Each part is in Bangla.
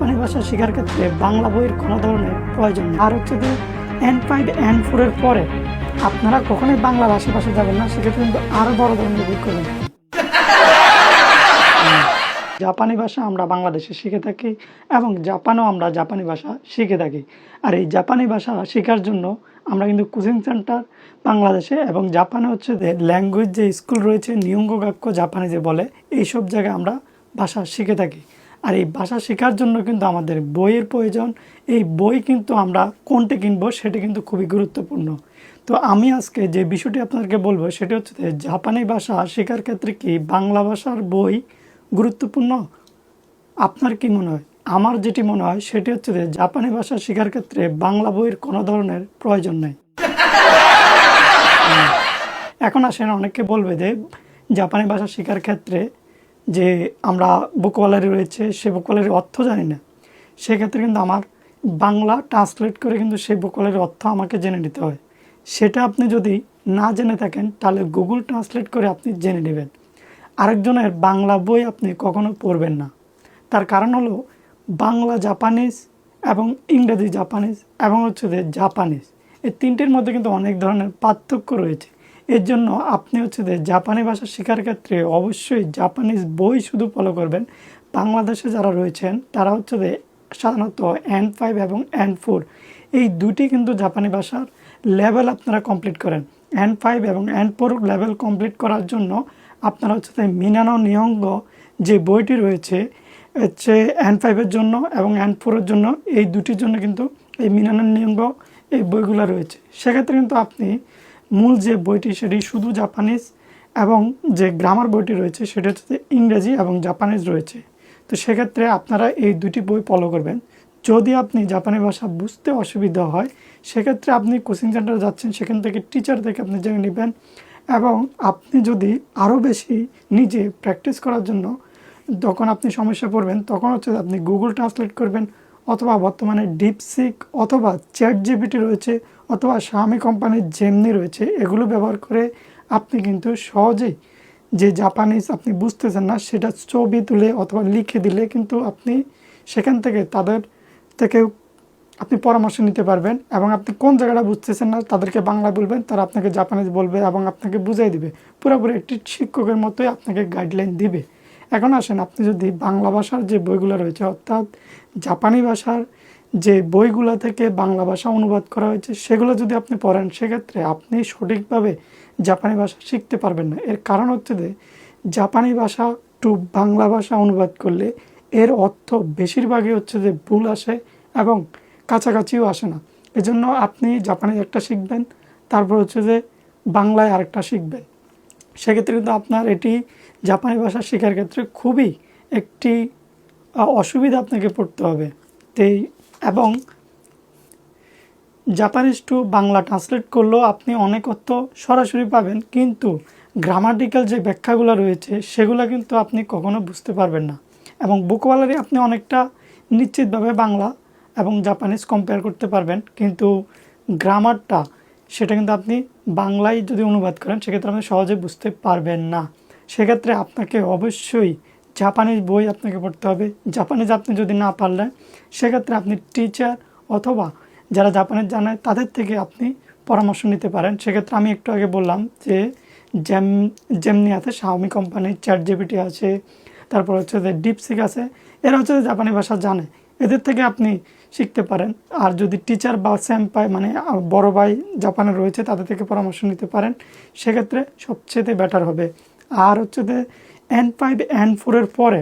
জাপানি ভাষা শেখার ক্ষেত্রে বাংলা বইয়ের কোনো ধরনের প্রয়োজন নেই। আর হচ্ছে যে N5 N4 এর পরে আপনারা কখনোই বাংলার আশেপাশে যাবেন না, সেক্ষেত্রে কিন্তু আরো বড় ধরনের ভুল করবেন। জাপানি ভাষা আমরা বাংলাদেশে শিখে থাকি এবং জাপানেও আমরা জাপানি ভাষা শিখে থাকি। আর এই জাপানি ভাষা শেখার জন্য আমরা কিন্তু কোচিং সেন্টার বাংলাদেশে এবং জাপানে হচ্ছে যে ল্যাঙ্গুয়েজ যে স্কুল রয়েছে নিয়োঙ্গো গাক্কো জাপানি যে বলে, এইসব জায়গায় আমরা ভাষা শিখে থাকি। আর এই ভাষা শেখার জন্য কিন্তু আমাদের বইয়ের প্রয়োজন। এই বই কিন্তু আমরা কোনটা কিনবো সেটা কিন্তু খুবই গুরুত্বপূর্ণ। তো আমি আজকে যে বিষয়টি আপনাদেরকে বলবো সেটা হচ্ছে যে জাপানি ভাষা শেখার ক্ষেত্রে কি বাংলা ভাষার বই গুরুত্বপূর্ণ? আপনার কি মনে হয়? আমার যেটি মনে হয় সেটি হচ্ছে যে জাপানি ভাষা শেখার ক্ষেত্রে বাংলা বইয়ের কোনো ধরনের প্রয়োজন নেই। এখন আসেন, অনেকে বলবে যে জাপানি ভাষা শেখার ক্ষেত্রে যে আমরা ভোকাবুলারি রয়েছে সে ভোকাবুলারির অর্থ জানি না, সেক্ষেত্রে কিন্তু আমার বাংলা ট্রান্সলেট করে কিন্তু সেই ভোকাবুলারির অর্থ আমাকে জেনে নিতে হয়। সেটা আপনি যদি না জেনে থাকেন তাহলে গুগল ট্রান্সলেট করে আপনি জেনে নেবেন। আরেকজনের বাংলা বই আপনি কখনো পড়বেন না। তার কারণ হলো বাংলা জাপানিজ এবং ইংরেজি জাপানিজ এবং হচ্ছে যে জাপানিজ, এই তিনটির মধ্যে কিন্তু অনেক ধরনের পার্থক্য রয়েছে। এর জন্য আপনি হচ্ছে যে জাপানি ভাষা শেখার ক্ষেত্রে অবশ্যই জাপানিজ বই শুধু ফলো করবেন। বাংলাদেশে যারা রয়েছেন তারা হচ্ছে যে সাধারণত N5 এবং N4 এই দুটি কিন্তু জাপানি ভাষার লেভেল আপনারা কমপ্লিট করেন। N5 এবং N4 লেভেল কমপ্লিট করার জন্য আপনারা হচ্ছে যে মিনানো নিহঙ্গো যে বইটি রয়েছে হচ্ছে N5-এর জন্য এবং N4-এর জন্য, এই দুটির জন্য কিন্তু এই মিনানো নিহঙ্গো এই বইগুলো রয়েছে। সেক্ষেত্রে কিন্তু আপনি মূল যে বইটি সেটি শুধু জাপানিজ এবং যে গ্রামার বইটি রয়েছে সেটা হচ্ছে যে ইংরেজি এবং জাপানিজ রয়েছে। তো সেক্ষেত্রে আপনারা এই দুটি বই ফলো করবেন। যদি আপনি জাপানি ভাষা বুঝতে অসুবিধা হয় সেক্ষেত্রে আপনি কোচিং সেন্টারে যাচ্ছেন, সেখান থেকে টিচার থেকে আপনি জেনে নেবেন। এবং আপনি যদি আরও বেশি নিজে প্র্যাকটিস করার জন্য যখন আপনি সমস্যা পড়বেন তখন হচ্ছে আপনি গুগল ট্রান্সলেট করবেন, অথবা বর্তমানে ডিপসিক অথবা ChatGPT রয়েছে, অথবা শাওমি কোম্পানির জেমনি রয়েছে, এগুলো ব্যবহার করে আপনি কিন্তু সহজেই যে জাপানিজ আপনি বুঝতেছেন না সেটা ছবি তুলে অথবা লিখে দিলে কিন্তু আপনি সেখান থেকে তাদের থেকে আপনি পরামর্শ নিতে পারবেন। এবং আপনি কোন জায়গাটা বুঝতেছেন না তাদেরকে বাংলা বলবেন, তারা আপনাকে জাপানিজ বলবে এবং আপনাকে বুঝাই দিবে, পুরোপুরি একটি শিক্ষকের মতোই আপনাকে গাইডলাইন দিবে। এখন আসেন, আপনি যদি বাংলা ভাষার যে বইগুলো রয়েছে অর্থাৎ জাপানি ভাষার যে বইগুলো থেকে বাংলা ভাষা অনুবাদ করা হয়েছে সেগুলো যদি আপনি পড়েন সেক্ষেত্রে আপনি সঠিকভাবে জাপানি ভাষা শিখতে পারবেন না। এর কারণ হচ্ছে যে জাপানি ভাষা টু বাংলা ভাষা অনুবাদ করলে এর অর্থ বেশিরভাগই হচ্ছে যে ভুল আসে এবং কাছাকাছিও আসে না। এজন্য আপনি জাপানি একটা শিখবেন, তারপর হচ্ছে যে বাংলায় আরেকটা শিখবেন। সেক্ষেত্রে কিন্তু আপনার এটি জাপানি ভাষা শেখার ক্ষেত্রে খুবই একটি অসুবিধা আপনাকে পড়তে হবে। এবং জাপানিজ টু বাংলা ট্রান্সলেট করলেও আপনি অনেক অর্থ সরাসরি পাবেন, কিন্তু গ্রামাটিক্যাল যে ব্যাখ্যাগুলো রয়েছে সেগুলো কিন্তু আপনি কখনো বুঝতে পারবেন না। এবং ভোকাবুলারি আপনি অনেকটা নিশ্চিতভাবে বাংলা এবং জাপানিজ কম্পেয়ার করতে পারবেন, কিন্তু গ্রামারটা সেটা কিন্তু আপনি বাংলায় যদি অনুবাদ করেন সেক্ষেত্রে আপনি সহজে বুঝতে পারবেন না। সেক্ষেত্রে আপনাকে অবশ্যই জাপানিজ বই আপনাকে পড়তে হবে। জাপানিজ আপনি যদি না পারলেন সেক্ষেত্রে আপনি টিচার অথবা যারা জাপানিজ জানে তাদের থেকে আপনি পরামর্শ নিতে পারেন। সেক্ষেত্রে আমি একটু আগে বললাম যে জেমনি আছে, শাওমি কোম্পানির ChatGPT আছে, তারপর হচ্ছে যে ডিপসিক আছে, এরা হচ্ছে যে জাপানি ভাষা জানে, এদের থেকে আপনি শিখতে পারেন। আর যদি টিচার বা সেম্পাই মানে বড় ভাই জাপানে রয়েছে তাদের থেকে পরামর্শ নিতে পারেন, সেক্ষেত্রে সবচেয়ে বেটার হবে। আর হচ্ছে যে N5 N4 এর পরে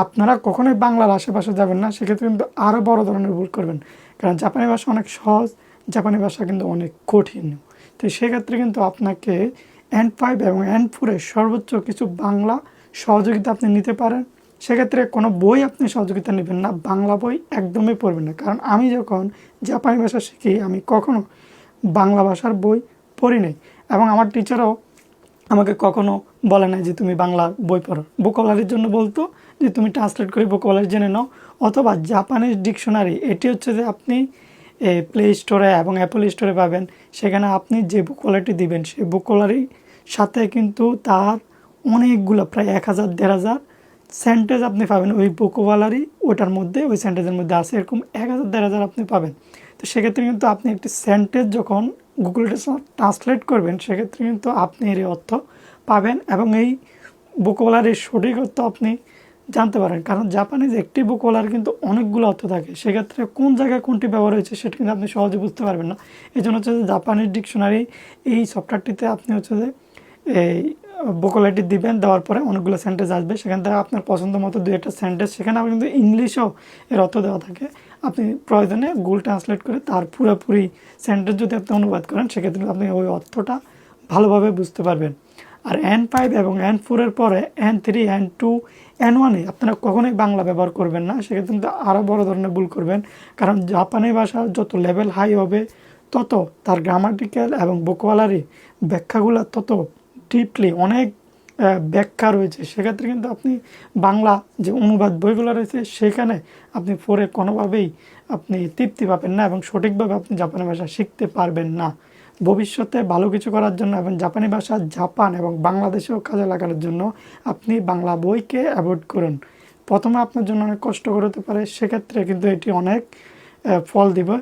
আপনারা কখনোই বাংলার আশেপাশে যাবেন না, সেক্ষেত্রে কিন্তু আরও বড় ধরনের ভুল করবেন। কারণ জাপানি ভাষা অনেক সহজ, জাপানি ভাষা কিন্তু অনেক কঠিন। তো সেক্ষেত্রে কিন্তু আপনাকে N5 এবং N4 সর্বোচ্চ কিছু বাংলা সহযোগিতা আপনি নিতে পারেন। সেক্ষেত্রে কোনো বই আপনি সহযোগিতা নেবেন না, বাংলা বই একদমই পড়বেন না। কারণ আমি যখন জাপানি ভাষা শিখি আমি কখনো বাংলা ভাষার বই পড়ি নাই, এবং আমার টিচারও আমাকে কখনো বলে নাই যে তুমি বাংলা বই পড়ো। ভোকাবুলারির জন্য বলতো যে তুমি ট্রান্সলেট করে ভোকাবুলারি জেনে নাও, অথবা জাপানিজ ডিকশনারি, এটি হচ্ছে যে আপনি প্লে স্টোরে এবং অ্যাপল স্টোরে পাবেন। সেখানে আপনি যে ভোকাবুলারিটি দিবেন সেই ভোকাবুলারির সাথে কিন্তু তার অনেকগুলো প্রায় 1000-1500 সেন্টেজ আপনি পাবেন ওই ভোকাবুলারি ওটার মধ্যে, ওই সেন্টেজের মধ্যে আছে, এরকম 1000 1500 আপনি পাবেন। তো সেক্ষেত্রে কিন্তু আপনি একটি সেন্টেজ যখন গুগল ট্রান্সলেট করবেন, সেক্ষেত্রে কিন্তু আপনি এর অর্থ পাবেন এবং এই ভোকাবুলারির সঠিক অর্থ আপনি জানতে পারেন। কারণ জাপানিজ একটি ভোকাবুলারি কিন্তু অনেকগুলো অর্থ থাকে, সেক্ষেত্রে কোন জায়গায় কোনটি ব্যবহার হয়েছে সেটা কিন্তু আপনি সহজে বুঝতে পারবেন না। এই জন্য হচ্ছে যে জাপানিজ ডিকশনারি এই সফটওয়্যারটিতে আপনি হচ্ছে যে এই ভোকাবুলারিটি দিবেন, দেওয়ার পরে অনেকগুলো সেন্টেন্স আসবে, সেখান থেকে আপনার পছন্দ মতো দু একটা সেন্টেন্স, সেখানে আবার কিন্তু ইংলিশও এর অর্থ দেওয়া থাকে। আপনি প্রয়োজনে গুগল ট্রান্সলেট করে তার পুরোপুরি সেন্টেন্স যদি আপনি অনুবাদ করেন, সেক্ষেত্রে আপনি ওই অর্থটা ভালোভাবে বুঝতে পারবেন। আর N5 এবং N4 এর পরে N3, N2, N1-এ আপনারা কখনোই বাংলা ব্যবহার করবেন না, সেক্ষেত্রে কিন্তু আরও বড় ধরনের ভুল করবেন। কারণ জাপানি ভাষার যত লেভেল হাই হবে, তত তার গ্রামাটিক্যাল এবং ভোকাবুলারি ব্যাখ্যাগুলো তত ডিপলি অনেক ব্যাখ্যা রয়েছে। সেক্ষেত্রে কিন্তু আপনি বাংলা যে অনুবাদ বইগুলো রয়েছে, সেখানে আপনি পড়ে কোনোভাবেই আপনি তৃপ্তি পাবেন না এবং সঠিকভাবে আপনি জাপানি ভাষা শিখতে পারবেন না। ভবিষ্যতে ভালো কিছু করার জন্য এবং জাপানি ভাষা জাপান এবং বাংলাদেশেও কাজে লাগানোর জন্য আপনি বাংলা বইকে অ্যাভয়েড করুন। প্রথমে আপনার জন্য অনেক কষ্টকর হতে পারে, সেক্ষেত্রে কিন্তু এটি অনেক ফল দিবে